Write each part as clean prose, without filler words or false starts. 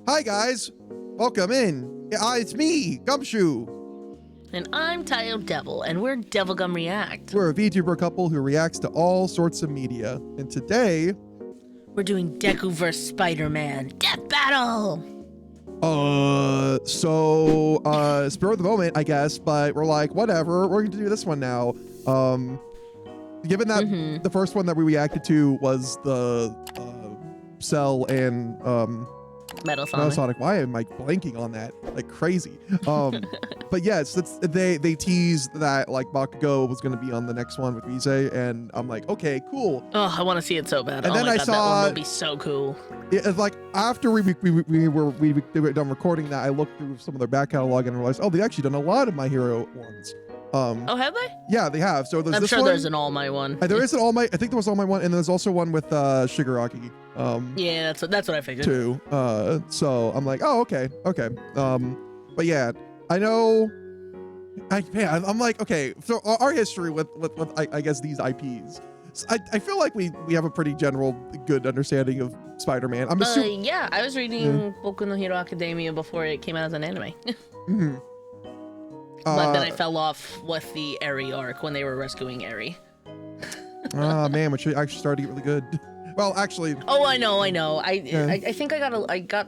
Hi guys, welcome in. It's me, Gumshoe. And I'm Taiyo Devil, and we're DevilGum React. We're a VTuber couple who reacts to all sorts of media. And today, we're doing Deku vs. Spiderman, DeathBattle! spur of the moment, I guess, but we're like, whatever, we're going to do this one now. Given that the first one that we reacted to was the Cell and Metal Sonic. Why am I blanking on that like crazy? But yes, they teased that like Bakugo was going to be on the next one with Rise, and I'm like, okay, cool. Oh, I want to see it so bad. And then I saw that one will be so cool. It's like after we were done recording that, I looked through some of their back catalog and realized, oh, they've actually done a lot of My Hero ones. Oh, have they? Yeah, they have. So there's I'm this sure one. there's an All Might one. There is an All Might. I think there was All Might one, and there's also one with Shigaraki. Yeah, that's what I figured. Too. So I'm like, oh, okay. But yeah, I know. I'm like, okay. So our history with I guess these IPs. I feel like we have a pretty general good understanding of Spider-Man. I'm assuming. Yeah, I was reading Boku no Hero Academia before it came out as an anime. But then I fell off with the Eri arc when they were rescuing Eri. Oh man, which actually started to get really good. Well, actually. Oh, I know. I think I got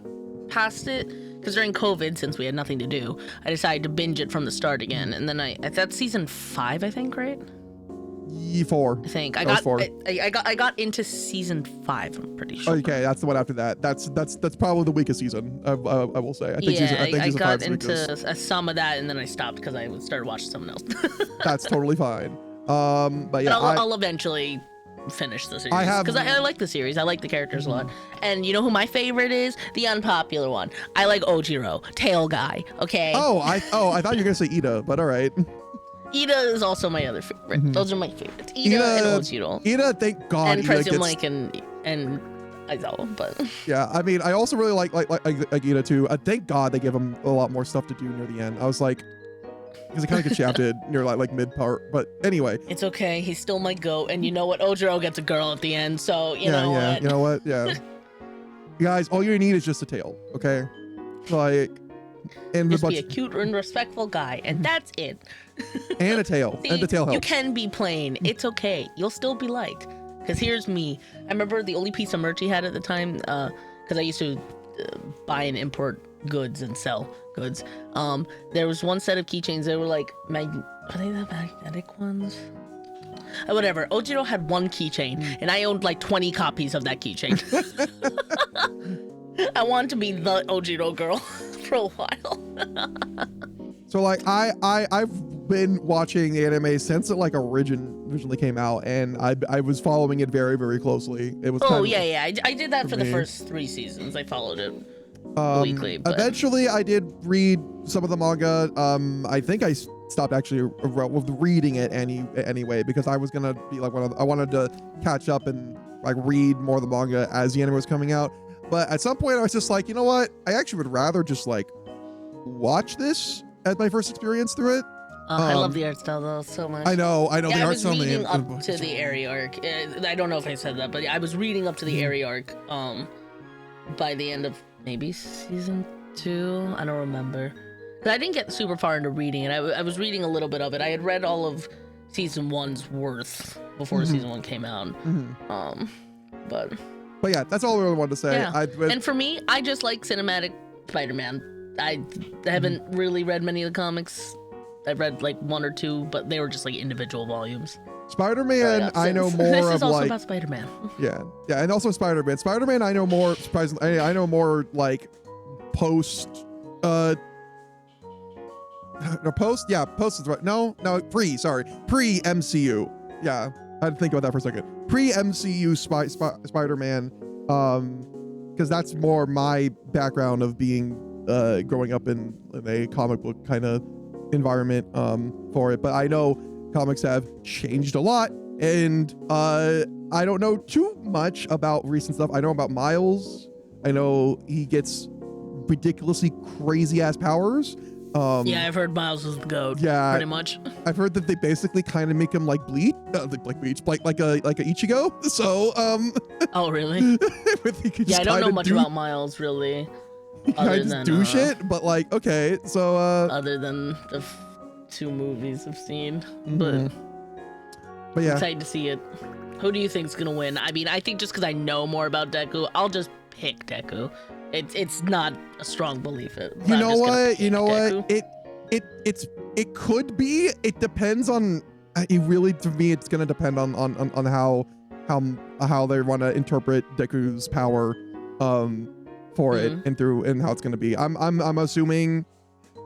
past it because during COVID, since we had nothing to do, I decided to binge it from the start again. And then that's season 5, I think, right? 4. I think I got into season 5. I'm pretty sure. Okay, that's the one after that. That's probably the weakest season. I will say. I think I got into some of that, and then I stopped because I started watching someone else. That's totally fine. But yeah, I'll eventually finish the series because I like the series. I like the characters a lot. And you know who my favorite is? The unpopular one. I like Ojiro, tail guy. Okay. I thought you were gonna say Ida, but all right. Ida is also my other favorite. Those are my favorites. Ida and Ojiro. Ida, thank God. And President Mike and Aizawa, but yeah, I mean, I also really like Ida too. Thank God they give him a lot more stuff to do near the end. I was like, because he kind of gets shafted near like mid part. But anyway, it's okay. He's still my goat, and you know what? Ojiro gets a girl at the end, so you know what? You know what? Yeah. Guys, all you need is just a tail, okay? Like. And just be a cute and respectful guy, and that's it. And a tail. See, and the tail helps. You can be plain. It's okay. You'll still be liked. Because here's me. I remember the only piece of merch he had at the time, because I used to buy and import goods and sell goods. There was one set of keychains. They were like, are they the magnetic ones? Whatever. Ojiro had one keychain, and I owned like 20 copies of that keychain. I wanted to be the Ojiro girl for a while. So like I've been watching the anime since it like originally came out, and I was following it very, very closely. It was I did that for the first 3 seasons. I followed it weekly. But eventually I did read some of the manga. I think I stopped actually reading it anyway because I was gonna be like I wanted to catch up and like read more of the manga as the anime was coming out. But at some point I was just like, you know what? I actually would rather just like watch this as my first experience through it. I love the art style though so much. I know the art style. I was reading up to the Eri arc. I don't know if I said that, but I was reading up to the Eri arc by the end of maybe season 2. I don't remember. I didn't get super far into reading it. I was reading a little bit of it. I had read all of season 1's worth before season 1 came out. But yeah, that's all I really wanted to say. Yeah. And for me, I just like cinematic Spider-Man. I haven't really read many of the comics. I've read like 1 or 2, but they were just like individual volumes. Spider-Man, I know more this of is also like about Spider-Man. Yeah, and also Spider-Man. Spider-Man, I know more. Surprisingly, I know more like post. Post is right. No, pre MCU. Yeah, I had to think about that for a second. Pre MCU Spider-Man, because that's more my background of being growing up in a comic book kind of environment for it. But I know comics have changed a lot, and I don't know too much about recent stuff. I know about Miles. I know he gets ridiculously crazy ass powers. Yeah, I've heard Miles is the goat. Yeah, pretty much. I've heard that they basically kind of make him like bleed, like a Ichigo. So Oh really? Yeah, I don't know much about Miles really. I just do shit, but like, okay, so other than the 2 movies I've seen, but yeah, excited to see it. Who do you think's gonna win? I mean, I think just because I know more about Deku, I'll just pick Deku. It's not a strong belief. You know what? It could be. It depends on. It really, to me, it's gonna depend on how they want to interpret Deku's power, for it and how it's gonna be. I'm assuming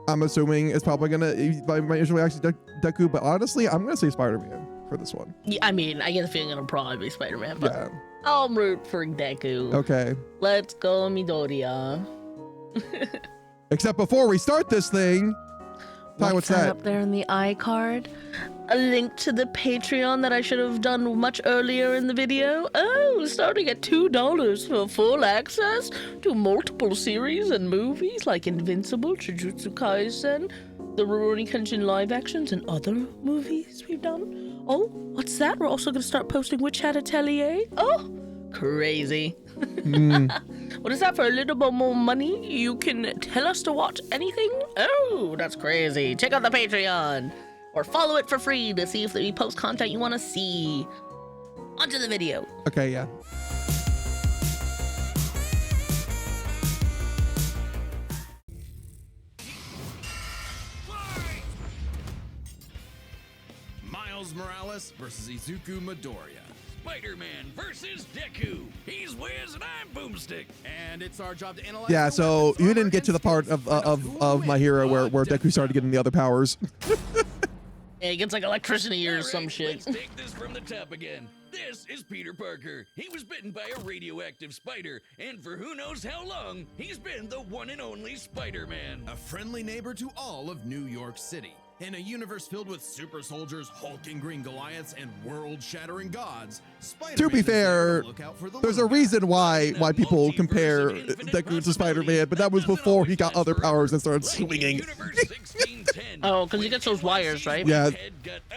it's probably gonna my initial reaction Deku, but honestly, I'm gonna say Spider-Man for this one. Yeah, I mean, I get the feeling it'll probably be Spider-Man, but yeah. I'll root for Deku. Okay. Let's go, Midoriya. Except before we start this thing, Ty, what's that? Up there in the iCard? A link to the Patreon that I should have done much earlier in the video. Oh, starting at $2 for full access to multiple series and movies like Invincible, Jujutsu Kaisen, the Rurouni Kenshin live actions, and other movies we've done. Oh, what's that? We're also going to start posting Witch Hat Atelier. Oh, crazy. What is that? For a little bit more money, you can tell us to watch anything? Oh, that's crazy. Check out the Patreon. Or follow it for free to see if we post content you want to see. Onto the video. Okay, yeah. Miles Morales versus Izuku Midoriya. Spider-Man versus Deku. He's Wiz and I'm Boomstick. And it's our job to analyze. Yeah, so you didn't get to the part of My Hero where Deku started getting the other powers. Yeah, he gets like electricity or some shit. Let's take this from the top again. This is Peter Parker. He was bitten by a radioactive spider, and for who knows how long, he's been the one and only Spider-Man. A friendly neighbor to all of New York City. In a universe filled with super soldiers, hulking green Goliaths, and world-shattering gods, Spider-Man To be fair, there's a reason why people compare Deku to Spider-Man, but that was before he got other powers and started swinging. Oh, because he gets those wires, right? Yeah.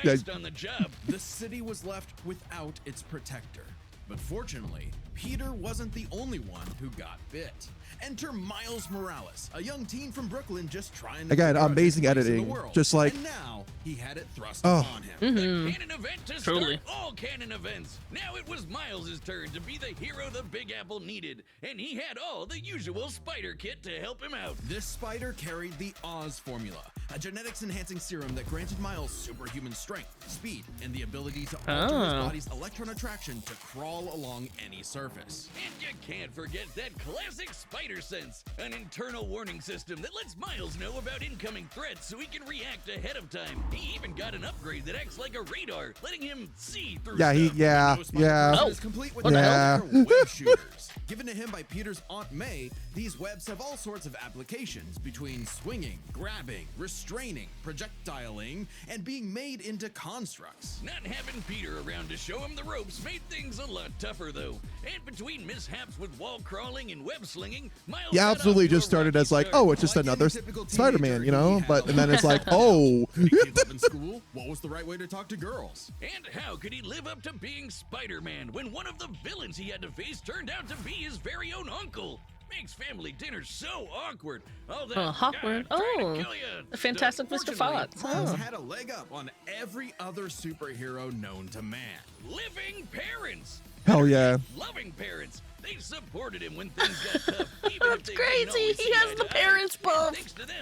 The city was left without its protector. But fortunately, Peter wasn't the only one who got bit. Enter Miles Morales, a young teen from Brooklyn just trying to again, amazing editing. Just like, and now he had it thrust upon him. The canon event to Truly. start all canon events. Now it was Miles' turn to be the hero the Big Apple needed, and he had all the usual spider kit to help him out. This spider carried the Oz formula, a genetics-enhancing serum that granted Miles superhuman strength, speed, and the ability to alter his body's electron attraction to crawl along any surface. And you can't forget that classic spider sense, an internal warning system that lets Miles know about incoming threats so he can react ahead of time. He even got an upgrade that acts like a radar, letting him see through stuff. Is complete with web shooters. Given to him by Peter's Aunt May, these webs have all sorts of applications between swinging, grabbing, restraining, projectiling, and being made into constructs. Not having Peter around to show him the ropes made things a lot tougher, though. And between mishaps with wall crawling and web slinging, Miles absolutely just started as like, oh, it's just another Spider-Man, you know? And then it's like, oh. Could he keep up in school? What was the right way to talk to girls? And how could he live up to being Spider-Man when one of the villains he had to face turned out to be his very own uncle? Makes family dinner so awkward. All that awkward. Oh, the Fantastic Mr. Fox. Miles had a leg up on every other superhero known to man. Living parents. Hell yeah. Loving parents. They supported him when things got tough. Even That's crazy. He has the parents buff.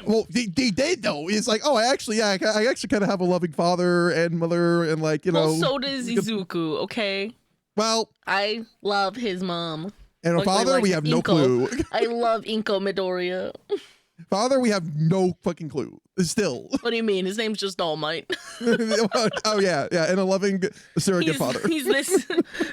Well, they did though. It's like, oh, I actually kind of have a loving father and mother, and like, you know. Well, so does Izuku. Okay. Well, I love his mom. And a father, we have no clue. I love Inko Midoriya. Father, we have no fucking clue. Still. What do you mean? His name's just All Might. Oh yeah, and a loving surrogate father. He's this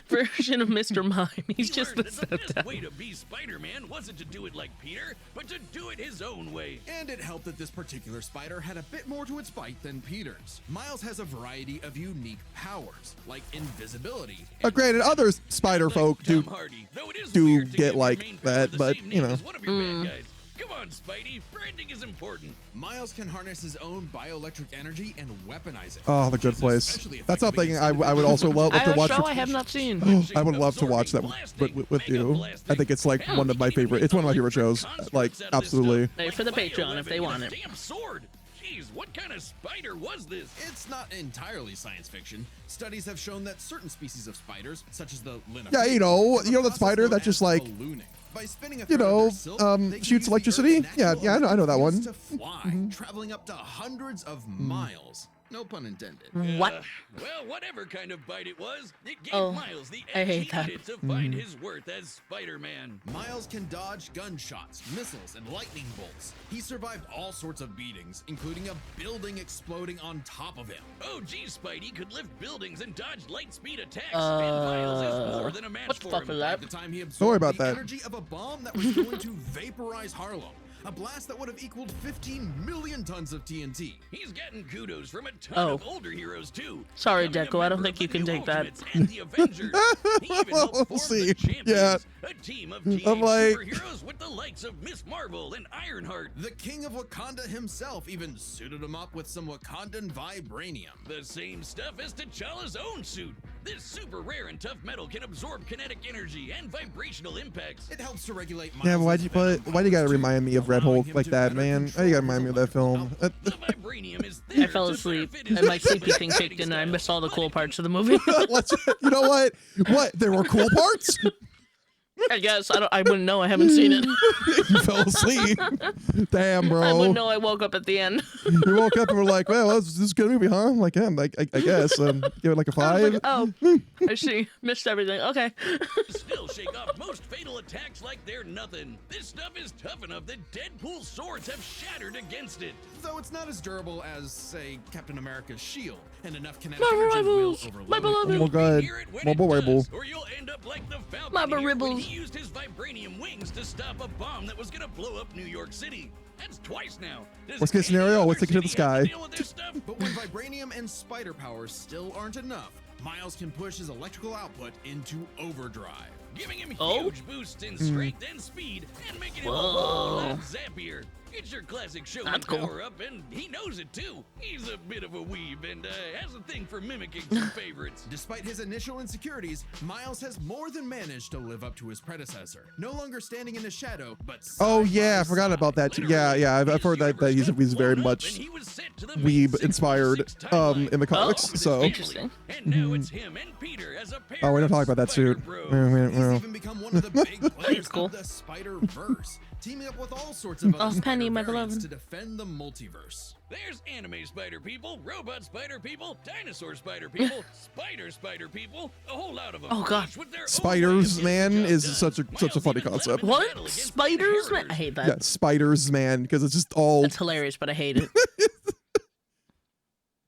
version of Mr. Mime. He's just the best way to be Spider-Man wasn't to do it like Peter, but to do it his own way. And it helped that this particular spider had a bit more to its bite than Peter's. Miles has a variety of unique powers, like invisibility. Granted, other spider folk do get like that, but you know. Come on, on, Spidey. Branding is important. Miles can harness his own bioelectric energy and weaponize it. Oh, the good place. That's something I would also love to watch. I have not seen. I would love to watch that with you. I think it's like one of my favorite. It's one of my favorite shows. Like absolutely. Pay for the Patreon if they want it. Damn sword. Jeez, what kind of spider was this? It's not entirely science fiction. Studies have shown that certain species of spiders, such as the Yeah, you know that spider that just like, by spinning a you know, thread of their silk, they can shoots use the electricity. Earth's Yeah, natural I know that one. to fly, traveling up to hundreds of miles. No pun intended. What? Well, whatever kind of bite it was, it gave Oh, Miles the I edge he hate that. needed to find his worth as Spider-Man. Miles can dodge gunshots, missiles, and lightning bolts. He survived all sorts of beatings, including a building exploding on top of him. Oh, geez, Spidey could lift buildings and dodge light speed attacks. And Miles is more than a match what the for fuck him. was At that? the time he Don't worry absorbed about the that. energy of a bomb that was going to vaporize Harlem. A blast that would have equaled 15 million tons of TNT. He's getting kudos from a ton Oh. of older heroes, too. Sorry, Becoming a Deku, I don't member think of you the can New take that. Ultimates and the Avengers. He even helped We'll form see. the Champions, Yeah. a team of teenage I'm like- superheroes with the likes of Miss Marvel and Ironheart. The king of Wakanda himself even suited him up with some Wakandan vibranium. The same stuff as T'Challa's own suit. This super rare and tough metal can absorb kinetic energy and vibrational impacts. It helps to regulate. Yeah, Miles' why do you gotta remind me of Red allowing Hulk him like to that, better man? control Why you gotta his remind me of that film? electrical The vibranium is I there fell to asleep, better fit his and my sleepy personal thing kicked in, and I fighting missed all the style. cool parts of the movie. You know what? What? There were cool parts? I guess I wouldn't know. I haven't seen it. You fell asleep. Damn, I wouldn't bro. know. I woke up at the end. You woke up and were like, well, this is a good movie, huh? I'm like, yeah, I guess. Give it like a I was 5. like, oh, I see. Missed everything. Okay. Still shake off most fatal attacks like they're nothing. This stuff is tough enough that Deadpool's swords have shattered against it. Though it's not as durable as, say, Captain America's shield, and enough kinetic My energy will rivals, overload my it. beloved. Oh, God. Hear it when Mobile it Rebel. does, or you'll end up like the Falcon My here when Rebels. he used his vibranium wings to stop a bomb that was gonna blow up New York City. That's twice now. Does Worst case any scenario, other let's take it to the city have sky. deal with this stuff? But when vibranium and spider powers still aren't enough, Miles can push his electrical output into overdrive. Giving him Oh. huge boosts in strength and speed, and making him a whole lot zappier. It's your classic show That's and cool. power up, and he knows it too. He's a bit of a weeb and has a thing for mimicking some favorites. Despite his initial insecurities, Miles has more than managed to live up to his predecessor. No longer standing in the shadow, but Oh, side yeah, by I forgot side. about that. Too. Yeah, I've heard that he's very much weeb inspired in the comics. So Interesting. And now it's him and Peter as a pair oh, we're not of talking about that suit. Spider He's Well, even become one of the big players cool. of the Spider-Verse, teaming up with all sorts of other Oh, Penny, spider my variants beloved. to defend the multiverse. There's anime spider people, robot spider people, dinosaur spider people, spider people, a whole lot of them. Oh, God. each with their own way of Spiders, getting man, the job is done. such a Miles funny even led concept. them in battle What? against Spiders, man? I inheritors. hate that. yeah, spiders, man, because it's just all. It's hilarious, but I hate it.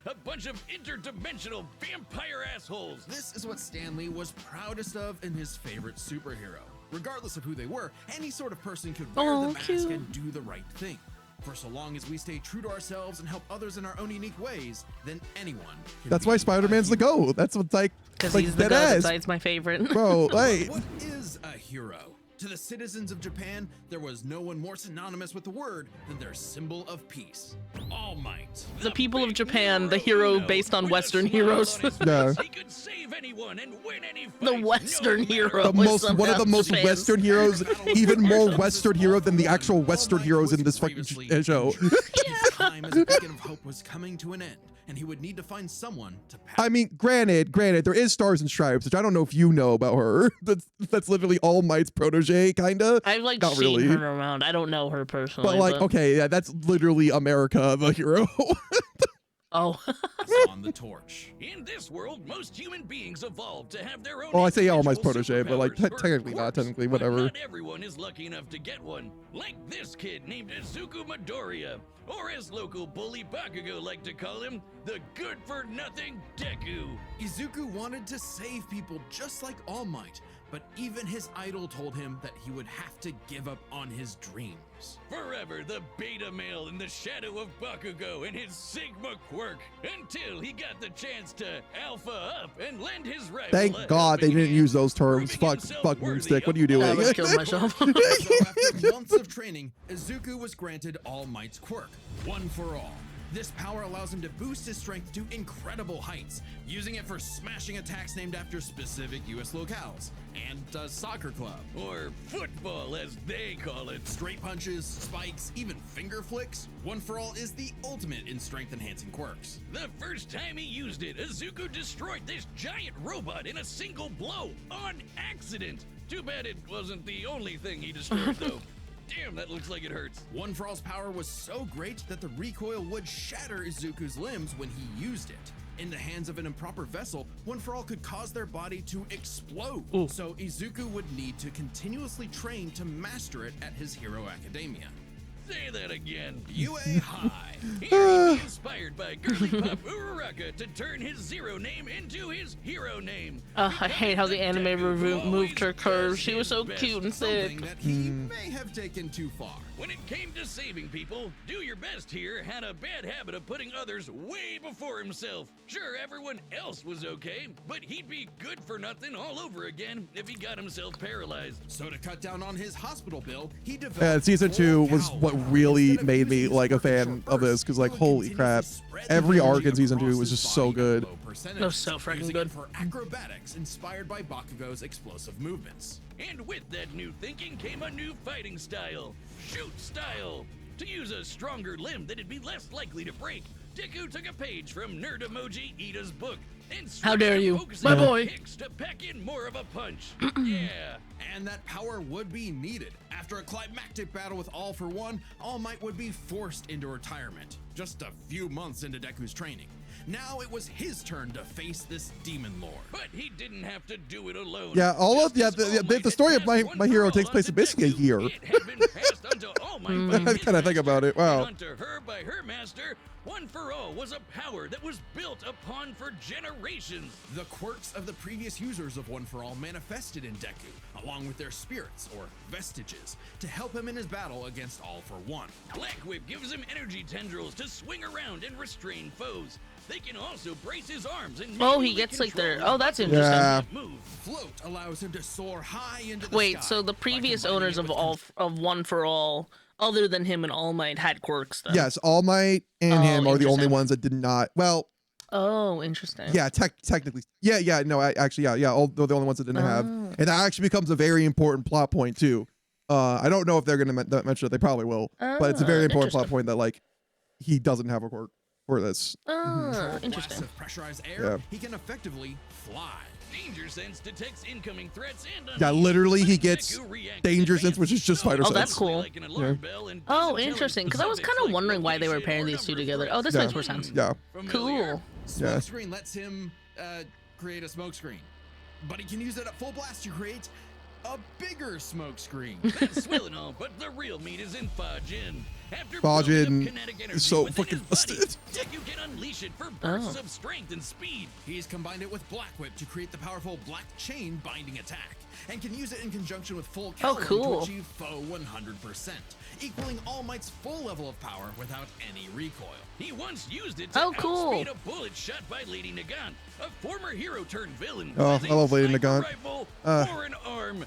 A bunch of interdimensional vampire assholes. This is what Stan Lee was proudest of in his favorite superhero. Regardless of who they were, any sort of person could wear Oh, the mask cute. and do the right thing. For so long as we stay true to ourselves and help others in our own unique ways, then anyone can That's be why a Spider-Man's the hero. GOAT. That's what's like, Because like he's the dead guy ass. besides my favorite. Bro, hey. What is a hero? To the citizens of Japan, there was no one more synonymous with the word than their symbol of peace. All Might. The people of big Japan, the hero hero Uno, based on with a Western smile heroes. on his Yeah. face, he could save anyone and win any The fight, Western no matter hero. The was most, one of the most Japan's Western heroes, even more Western hero than the actual Western heroes in this fucking show. His time as a beacon of hope was coming to an end, and he would need to find someone to pass. I mean, granted, there is Stars and Stripes, which I don't know if you know about her. That's literally All Might's protege, kinda. I've like Not seen really. her around. I don't know her personally. But like, okay, yeah, that's literally America, the hero. Oh. on the torch. In this world, most human beings evolved to have their own. Well, I say All Might's individual protege, but like superpowers, technically of not, course, technically but whatever. Not everyone is lucky enough to get one. Like this kid named Izuku Midoriya, or as local bully Bakugo like to call him, the good-for-nothing Deku. Izuku wanted to save people just like All Might, but even his idol told him that he would have to give up on his dreams. Forever the beta male in the shadow of Bakugo and his Sigma quirk, until Until he got the chance to alpha up and lend his rival. Thank God they didn't use those terms. Fuck Moonstick. What are you doing? I would kill myself. So after months of training, Izuku was granted All Might's quirk, One for All. This power allows him to boost his strength to incredible heights, using it for smashing attacks named after specific US locales, and a soccer club. Or football, as they call it. Straight punches, spikes, even finger flicks, One for All is the ultimate in strength-enhancing quirks. The first time he used it, Izuku destroyed this giant robot in a single blow, on accident. Too bad it wasn't the only thing he destroyed, though. Damn, that looks like it hurts. One for All's power was so great that the recoil would shatter Izuku's limbs when he used it. In the hands of an improper vessel, One for All could cause their body to explode. Ooh. So Izuku would need to continuously train to master it at his hero academia. Say that again. UA High. Here he's inspired by girly pop Uraraka to turn his zero name into his hero name. I hate how the anime review moved her curves. She was so cute and Something thick. that he may have taken too far. When it came to saving people, Do Your Best here had a bad habit of putting others way before himself. Sure, everyone else was okay, but he'd be good for nothing all over again if he got himself paralyzed. So to cut down on his hospital bill, he developed And season 2 was what really made me like a fan of this, because like holy crap, every arc in season 2 was just so good. That was so freaking Using good. it for acrobatics inspired by Bakugo's explosive movements. And with that new thinking came a new fighting style, shoot style. To use a stronger limb that'd be less likely to break, Deku took a page from Nerd Emoji Ida's book and How dare you, focusing my on boy. kicks to pack in more of a punch. Yeah. And that power would be needed. After a climactic battle with All for One, All Might would be forced into retirement, just a few months into Deku's training. Now it was his turn to face this demon lord. But he didn't have to do it alone. Yeah, all of Just as All Might the story had of passed my hero One for takes All place onto in basically a Deku, year. It had been passed onto All Might by his Kinda think about it, wow. and onto her by her master. One for All was a power that was built upon for generations. The quirks of the previous users of One for All manifested in Deku, along with their spirits or vestiges, to help him in his battle against All for One. Black Whip gives him energy tendrils to swing around and restrain foes. They can also brace his arms and Oh, he manually gets like control their. his Oh, that's weapons interesting. Yeah. that move. Float allows him to soar high into the Wait, sky so the by previous combining owners it of with One for All, other than him and All Might, had quirks then? Yes, All Might and Oh, him are the only interesting. ones that did not. Well, Oh, interesting. yeah, technically, yeah, no, actually, yeah, all they're the only ones that didn't have, Oh. and that actually becomes a very important plot point too. I don't know if they're gonna mention it. They probably will, but it's a very important plot interesting. point that like he doesn't have a quirk for this. Oh, blasts interesting. of pressurized air. Yeah. He can effectively fly. Danger Sense detects incoming threats and Yeah, unease, literally he letting gets Deku react in Danger Sense, which is just advance. Spider Oh, Sense. that's cool. Like an alarm bell and Oh, doesn't tell interesting. Because I was specifics kind of like wondering why they were location pairing or these two number of together. threats. Oh, this Yeah. makes more sense. Yeah, Familiar? Cool. Smoke screen lets him create a smoke screen, but he can use it at full blast to create a bigger smoke screen. That's swell and all, but the real meat is in Fajin. After Fajin building up kinetic energy is so within fucking his body, busted. Deku can unleash it for bursts Oh. of strength and speed. He's combined it with Black Whip to create the powerful Black Chain binding attack, and can use it in conjunction with Full Calorie cool. to achieve foe 100%, equaling All Might's full level of power without any recoil. He once used it to Oh, cool. outspeed a bullet shot by Lady Nagant, a former hero turned villain. Oh, with a I love Lady sniper Nagant. Rifle or an arm.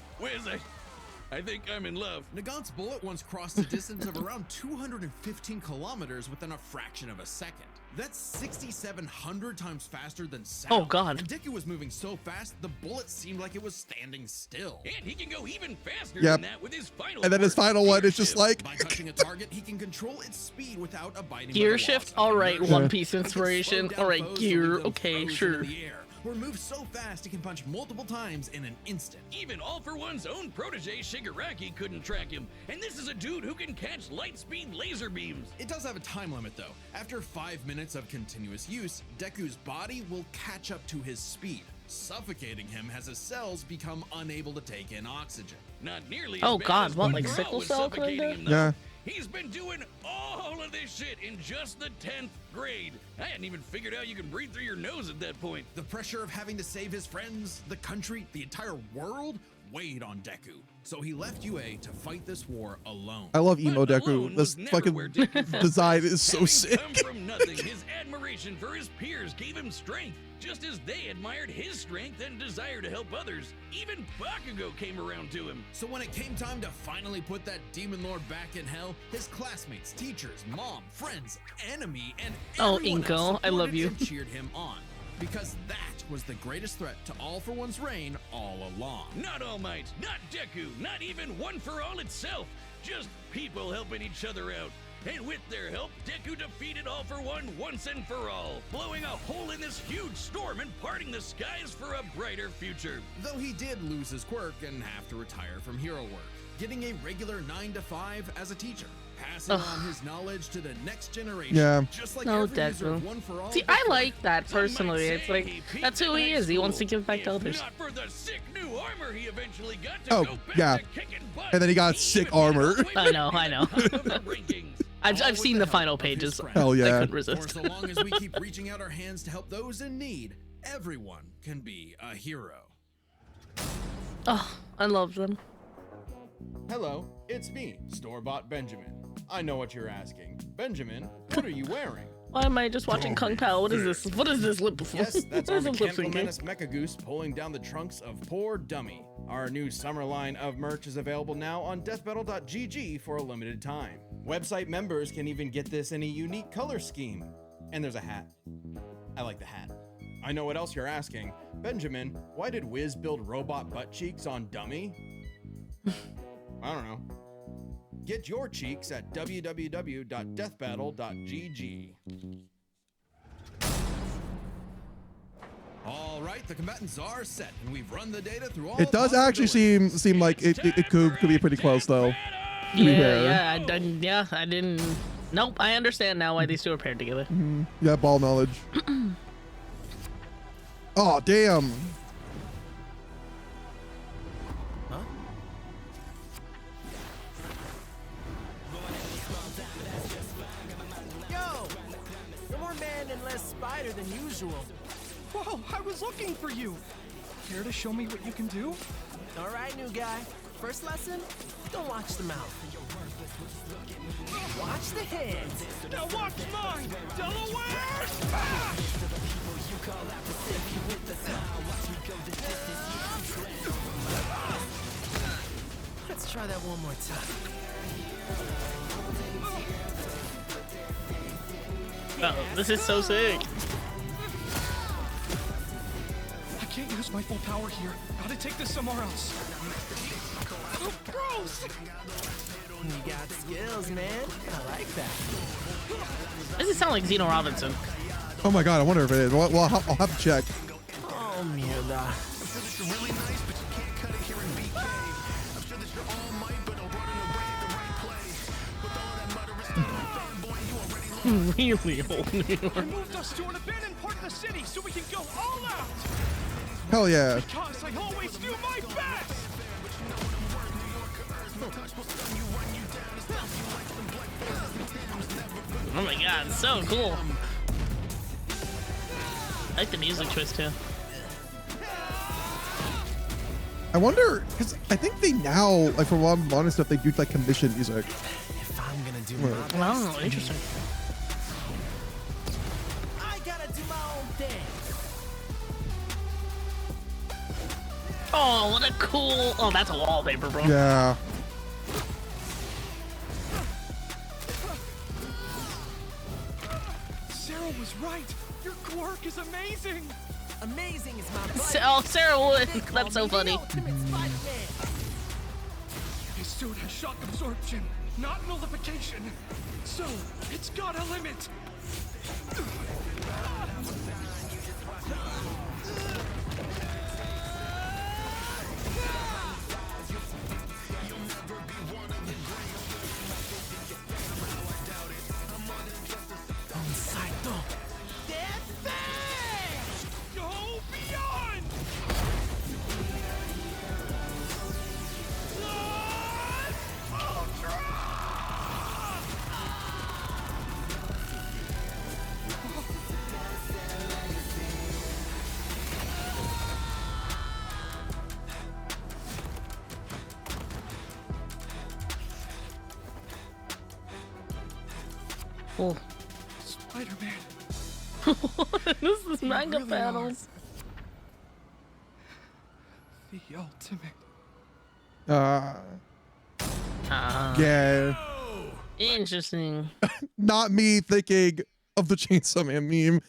I think I'm in love. Nagant's bullet once crossed a distance of around 215 kilometers within a fraction of a second. That's 6,700 times faster than sound. Oh, God. And Deku was moving so fast, the bullet seemed like it was standing still. And he can go even faster Yep. than that with his final and then his quirk, final one Gear is just Shift. like By touching a target, he can control its speed without abiding by Gear the shift? laws of Alright, inertia. One Piece He can slow inspiration. down Alright, foes gear. so they go Okay, frozen sure. in the air, or move so fast he can punch multiple times in an instant. Even All for One's own protege Shigaraki couldn't track him, and this is a dude who can catch light speed laser beams. It does have a time limit though. After 5 minutes of continuous use, Deku's body will catch up to his speed, suffocating him as his cells become unable to take in oxygen. Not nearly. Oh, as bad God, as what, One like for All sickle was cell suffocating kinda? him, though. Yeah. He's been doing all of this shit in just the 10th grade. I hadn't even figured out you can breathe through your nose at that point. The pressure of having to save his friends, the country, the entire world weighed on Deku, so he left UA to fight this war alone. I love emo But Deku. alone This was never fucking where Deku fell. design is so Having sick. come from nothing, his admiration for his peers gave him strength, just as they admired his strength and desire to help others. Even Bakugo came around to him. So when it came time to finally put that demon lord back in hell, his classmates, teachers, mom, friends, enemy, and Oh, everyone Inko, else I love supported you. and cheered him on. Because that was the greatest threat to All For One's reign all along. Not All Might, not Deku, not even One For All itself. Just people helping each other out. And with their help, Deku defeated All For One once and for all, blowing a hole in this huge storm and parting the skies for a brighter future. Though he did lose his quirk and have to retire from hero work, getting a regular 9 to 5 as a teacher, passing on his knowledge to the next generation. Yeah. Just like No, every user of Deku. One For All See, I before. like that Some might personally. It's say like, he peaked that's who in he high is. He wants to school. give back to If others. Not for the sick new armor he eventually got to Oh, go back yeah. to kicking butt. And then he got He sick even made it all armor. the way I know, back I to know. the top of the rankings. All I've with seen the the help final of his pages. friends. Hell I yeah. couldn't For resist. so long as we keep reaching out our hands to help those in need, everyone can be a hero. Oh, I love them. Hello, it's me, Store-Bought Benjamin. I know what you're asking. Benjamin, what are you wearing? Why am I just watching Kung Pao? What is this? What is this lip? Yes, that's what our is this lip mechanical syncing? menace Mecha Goose pulling down the trunks of Poor Dummy. Our new summer line of merch is available now on DeathBattle.gg for a limited time. Website members can even get this in a unique color scheme. And there's a hat. I like the hat. I know what else you're asking. Benjamin, why did Wiz build robot butt cheeks on Dummy? I don't know. Get your cheeks at www.deathbattle.gg. All right, the combatants are set, and we've run the data through all. It does actually seem like it could be pretty close though. be fair. Yeah, I didn't. Nope, I understand now why these two are paired together. Yeah, ball knowledge. Oh, damn. Yo! You're more man and less spider than usual. Whoa, I was looking for you. Care to show me what you can do? Alright, new guy. First lesson, don't watch the mouth. Watch the hands. Now watch mine, Delaware! Ah! Let's try that one more time. Oh, this is so sick. I can't use my full power here. Gotta take this somewhere else. Oh, gross! You got skills, man. I like that. This does sound like Zeno Robinson. Oh my god, I wonder if it is. Well, I'll have to check. Oh, mierda. Really old New York. I moved us to an abandoned part of the city so we can go all out! Hell yeah. Because I always do my best! Oh my god, so cool. I like the music choice too. I wonder, because I think they now, like for a lot of modern stuff, they do like commission music. If I'm gonna do Right. my best, Wow, interesting. I gotta do my own thing. Oh, what a cool. Oh, that's a wallpaper, bro. Yeah. Sarah was right! Your quirk is amazing! Amazing is my buddy. Oh, Sarah Wood. They call That's so me the funny. ultimate Spider-Man. His suit has shock absorption, not nullification. So, it's got a limit. Saito. Death Go beyond! Oh. Spider-Man, This is You manga really battles. the ultimate. Yeah. Interesting. Not me thinking of the Chainsaw Man meme.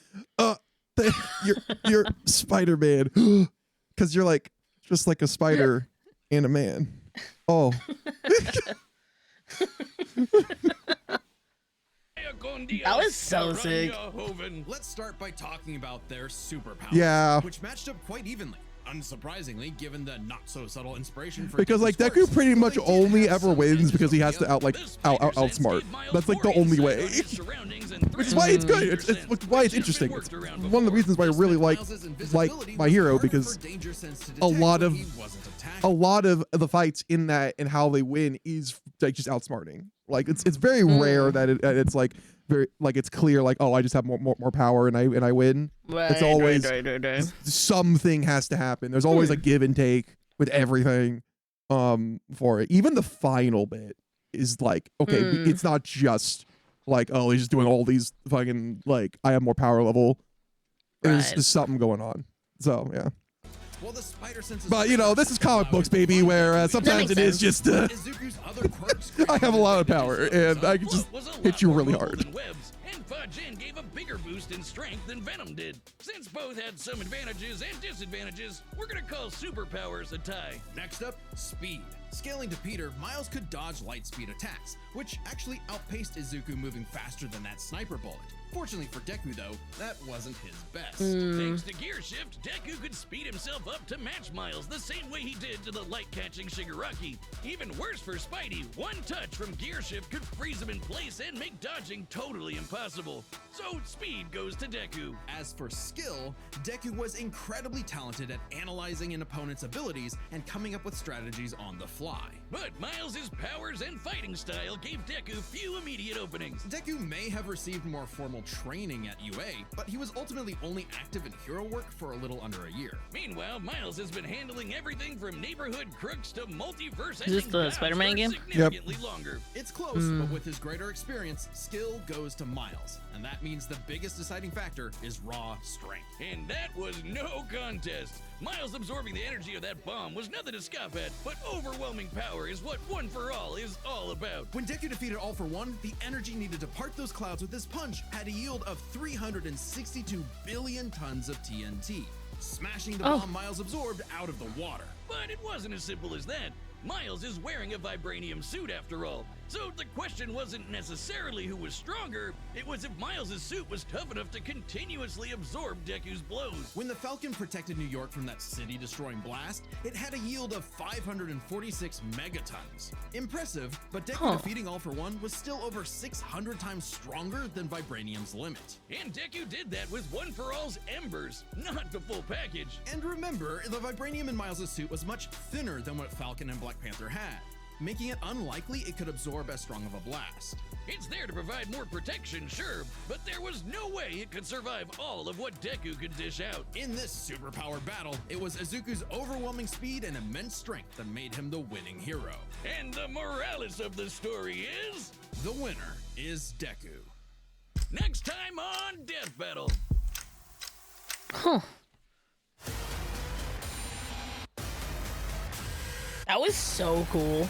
You're Spider-Man. Because you're like just like a spider and a man. Oh. That was so sick. Let's start by talking about their superpowers, Yeah. which matched up quite evenly. Unsurprisingly, given the not so subtle inspiration for Because like Deku's Deku quirks, pretty much really did only have ever some wins edges because he over has the to others. outsmart. That's like the only way. Which is why it's good. It's why it's interesting. It's one of the reasons why I really like My Hero, because a lot of the fights in that and how they win is like just outsmarting. Like it's very rare that it's like very like it's clear like, oh, I just have more power and I win. It's always something has to happen. There's always a give and take with everything for it. Even the final bit is like, okay, it's not just like, oh, he's just doing all these fucking like I have more power level. There's something going on. So yeah. Well, the spider sense But you know, this is comic books, baby, where sometimes it is just Izuku's other quirks I have a lot of power and I can just hit you really hard. And Fa-Jin gave a bigger boost in strength than Venom did. Since both had some advantages and disadvantages, we're gonna call superpowers a tie. Next up, speed. Scaling to Peter, Miles could dodge light speed attacks, which actually outpaced Izuku moving faster than that sniper bullet. Fortunately for Deku though, that wasn't his best. Thanks to Gear Shift, Deku could speed himself up to match Miles the same way he did to the light-catching Shigaraki. Even worse for Spidey, one touch from Gear Shift could freeze him in place and make dodging totally impossible. So speed goes to Deku. As for skill, Deku was incredibly talented at analyzing an opponent's abilities and coming up with strategies on the fly. But Miles' powers and fighting style gave Deku few immediate openings. Deku may have received more formal training at UA, but he was ultimately only active in hero work for a little under a year. Meanwhile, Miles has been handling everything from neighborhood crooks to multiverse. Is this the Spider-Man game? Significantly longer. It's close, but with his greater experience, skill goes to Miles, and that means the biggest deciding factor is raw strength. And that was no contest. Miles absorbing the energy of that bomb was nothing to scoff at, but overwhelming power is what One For All is all about. When Deku defeated All For One, the energy needed to part those clouds with his punch had a yield of 362 billion tons of TNT, smashing the bomb Miles absorbed out of the water. But it wasn't as simple as that. Miles is wearing a vibranium suit after all. So the question wasn't necessarily who was stronger, it was if Miles' suit was tough enough to continuously absorb Deku's blows. When the Falcon protected New York from that city-destroying blast, it had a yield of 546 megatons. Impressive, but Deku defeating All For One was still over 600 times stronger than vibranium's limit. And Deku did that with One For All's embers, not the full package. And remember, the vibranium in Miles' suit was much thinner than what Falcon and Black Panther had, making it unlikely it could absorb as strong of a blast. It's there to provide more protection, sure, but there was no way it could survive all of what Deku could dish out. In this superpowered battle, it was Izuku's overwhelming speed and immense strength that made him the winning hero. And the morales of the story is... the winner is Deku. Next time on Death Battle. That was so cool.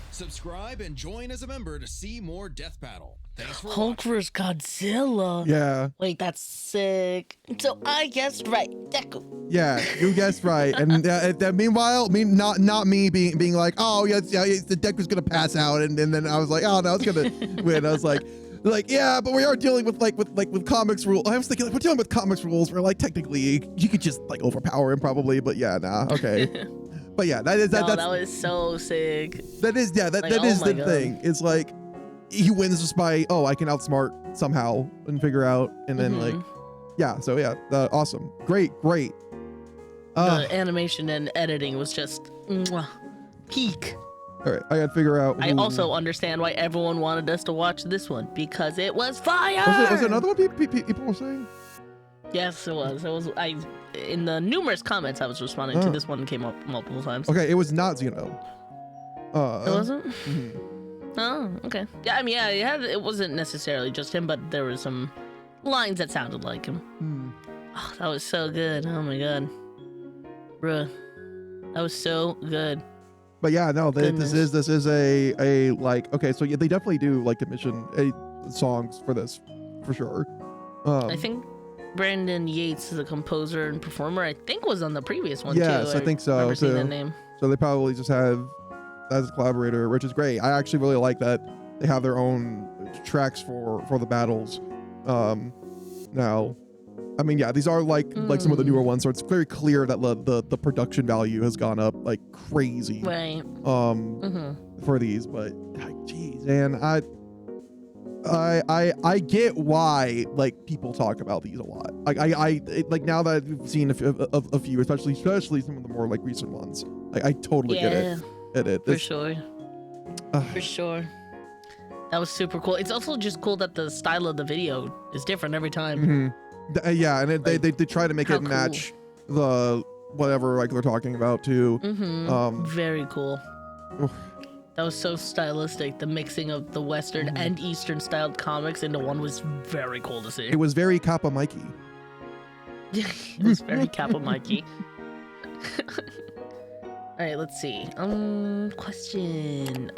Subscribe and join as a member to see more Death Battle. Thanks for Hulk watching. vs. Godzilla. Yeah. Wait, that's sick. So I guessed right. Deku. Yeah, you guessed right. And meanwhile, not me being like, oh yeah, the Deku's gonna pass out, and then I was like, oh no, it's gonna win. I was like, yeah, but we are dealing with comics rules. I was thinking like, we're dealing with comics rules where like technically you could just like overpower him probably, but yeah, nah, okay. But yeah, that was so sick. That is the thing. It's like he wins just by I can outsmart somehow and figure out, and then like yeah, so yeah, awesome, great. The animation and editing was just peak. All right, I gotta figure out. I also understand why everyone wanted us to watch this one because it was fire. Was it another one people were saying? Yes, it was. In the numerous comments I was responding to, this one came up multiple times. Okay, it was not Xeno. It wasn't? Oh, okay. Yeah, I mean, yeah, it wasn't necessarily just him, but there were some lines that sounded like him. Oh, that was so good. Oh my god, bruh, that was so good. But yeah, no, this is a like, okay, so yeah, they definitely do like commission songs for this for sure. I think Brandon Yates, the composer and performer, I think was on the previous one too. Yes, I think so. Remember seeing that name. So they probably just have as a collaborator, which is great. I actually really like that they have their own tracks for the battles. Now, I mean, yeah, these are like some of the newer ones, so it's very clear that the production value has gone up like crazy. Right. For these, but geez, man, I get why like people talk about these a lot. Like like now that I've seen a few, especially some of the more like recent ones, I totally get it. For sure. For sure. That was super cool. It's also just cool that the style of the video is different every time. Yeah, and they try to make it match the whatever like they're talking about too. Very cool. That was so stylistic. The mixing of the Western and Eastern styled comics into one was very cool to see. It was very Kappa Mikey. It was very Kappa Mikey. All right, let's see. Question.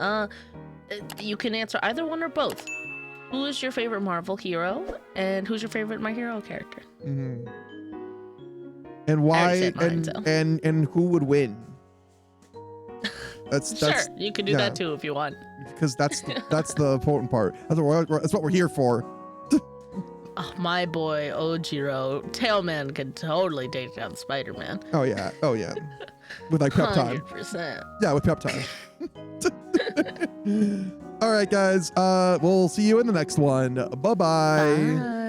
You can answer either one or both. Who is your favorite Marvel hero, and who's your favorite My Hero character? And why? Mine, and who would win? That's sure. You can do that too if you want. Because that's the important part. That's what we're here for. Oh, my boy Ojiro, Tailman could totally take down Spider-Man. Oh yeah. With like pep time. 100%. Yeah, with pep time. All right, guys. We'll see you in the next one. Bye-bye. Bye.